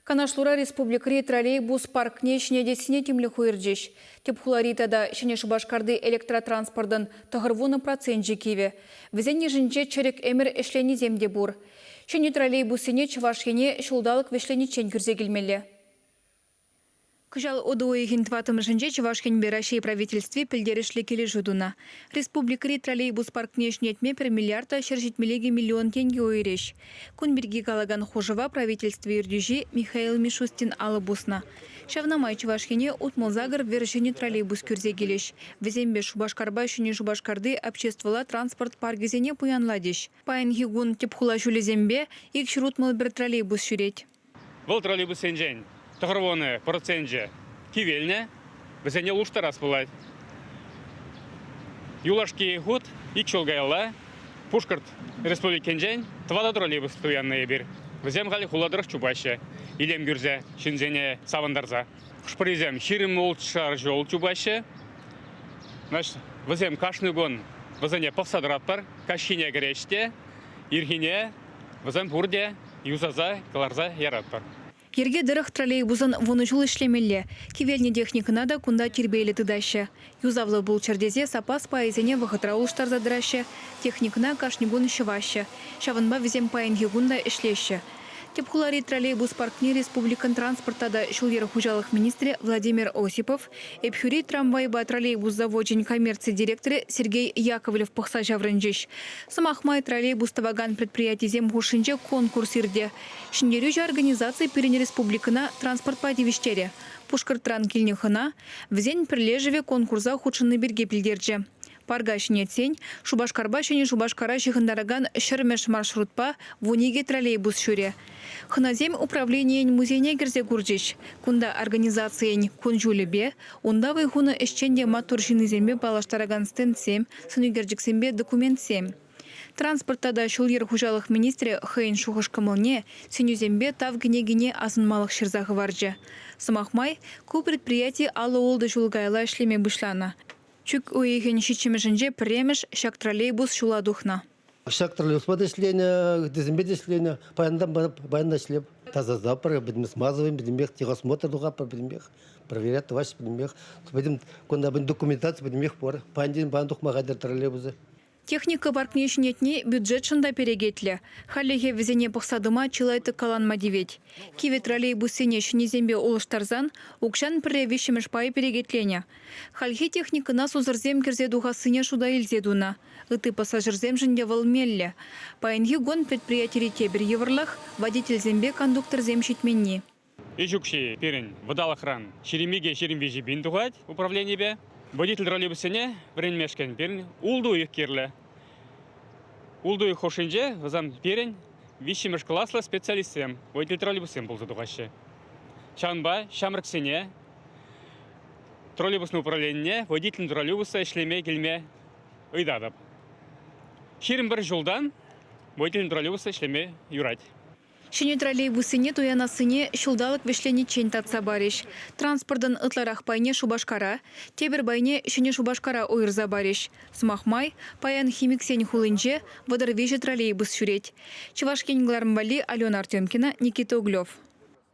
Канашлура республикари троллейбус паркне шнедесіне темлі хуырджеш. Теп хуларитада шыне Шубашкарды электротранспордын тұғырвуны процент жекеве. Візен ежінже чырек әмір ішлені земде бұр. Шыне троллейбусыне Чувашкене шулдалық вешлені чен күрзе келмелі. Кыжал одуы хинтватым жынже Чувашкенбе Россия правительстве пілдерішлі келі жудуна. Республикари троллейбус паркне шнетме 1 миллиарда шержетмелеге миллион тенге ойреш. Кун бірге калаган хожыва правительстве үрдежі Михаил Мишустин алыбусна. Шавнамай Чувашкене утмылзагыр вершені троллейбус күрзе келеш. Візембе Шубашкарба шыне Шубашкарды обществола транспорт паргезене пуянладеш. Пайын хигун тепхула шулезембе ик шурутмыл бір троллейбус шүрет. Бұл троллейбус сенжен. Тұғырвоны процентже кивелне, бізіне луштарас болады. Юлашки гуд, ик чолгайла, Пушкарт республикенжен, твада троллейбус туянные бір. Бізем ғали хуладырық чубашы, илем гүрзе, шинзене савандарза. Құшпырезем, хирим олчар жол чубашы. Бізем кашны гон, бізіне пақсадыраттар, кашхине греште, ирхине, бізем бұрде, юзаза, каларза яраттар. Ерге дырық троллейбусын вуны жыл ішлемелі. Кивеліне техникына да кунда тербейлі тыдашы. Юзавлы бұл чердезе сапас пайызене вғытра ұлыштар задырашы, техникына кашнигун шывашы. Шавынба візем пайын гигунда ішлеші. Тепхулари троллейбус паркне республикан транспортада шулер хужалық министрі Владимир Осипов, эпхюри трамвайба троллейбус заводжень коммерции директоры Сергей Яковлев пықса жаврынжеш. Самахмай троллейбус таваган предприятий земгушынже конкурс ирде. Шиндерюжі организации перен республикана транспорт падевиштере. Пушкартран килнехына, візен прилежеве конкурса худшыны берге пілдерже. Паргашыне тень, Шубашкарба шыне Шубашкара жығындараган шырмеш маршрутпа вуниге троллейбус шүре. Хыназем управление музейне керзе курджиш. Кунда организациян кунжулебе, онда вайхуна эшченде матур жинызембе балаштараган стенд 7, сынугерджиксембе документ 7. Транспортада шулер хужалық министрі Хейн Шухашкамылне сенюзембе тавгене-гене азынмалық шырзағы варжы. Самахмай, ку предприятий алы олды жулгайла шлеме бұшлана. Чүк уйген шичимежінже премеш шак троллейбус шула духна. Шак троллейбус подошление, дезембе дошление, баянда шлеп. Таза запар, будем смазываем, будем бег, техосмотр духа, будем бег, проверять, товарищ, будем бег. Будем, когда будем документацию, будем бег пор. Пандин, бандух, магадер троллейбусы. Техника паркнешнетне бюджет шында перегетлі. Халлеге візене пықсадыма чылайты каланма девет. Киве троллейбусыне шынезембе олыштарзан, укшан пірре вишемеш пай перегетлене. Халге техникына сузырзем керзе духасыне шуда илзедуна. Ыты пассажирзем жінде валмелле. Пайынги гон предприятирите бір еврлах, водитель зембе кондуктор земшитменни. Ижукши перен вадалахран шеремеге шеремвежи бинтугать управление бе. Водитель троллейбусыне бірін мешкен перен улду их керлі. Улду их хошынже вазам перен вишемеш класслы специалистем. Водитель троллейбусым бұл задуғашы. Шанба шамрыксене троллейбусный управление водитель троллейбуса ишлеме келме ыйдадып. Шерім бір жолдан водитель троллейбуса ишлеме юрать. Шыне троллейбусыне туянасыне шулдалық вешлені чен татса бареш. Транспордын ытларах пайне Шубашкара, тебір байне шыне Шубашкара ойырза бареш. Смахмай, паян химик сен хулынже, водырвежі троллейбус шүрет. Чувашкенглармбали Алена Артемкина, Никита Углев.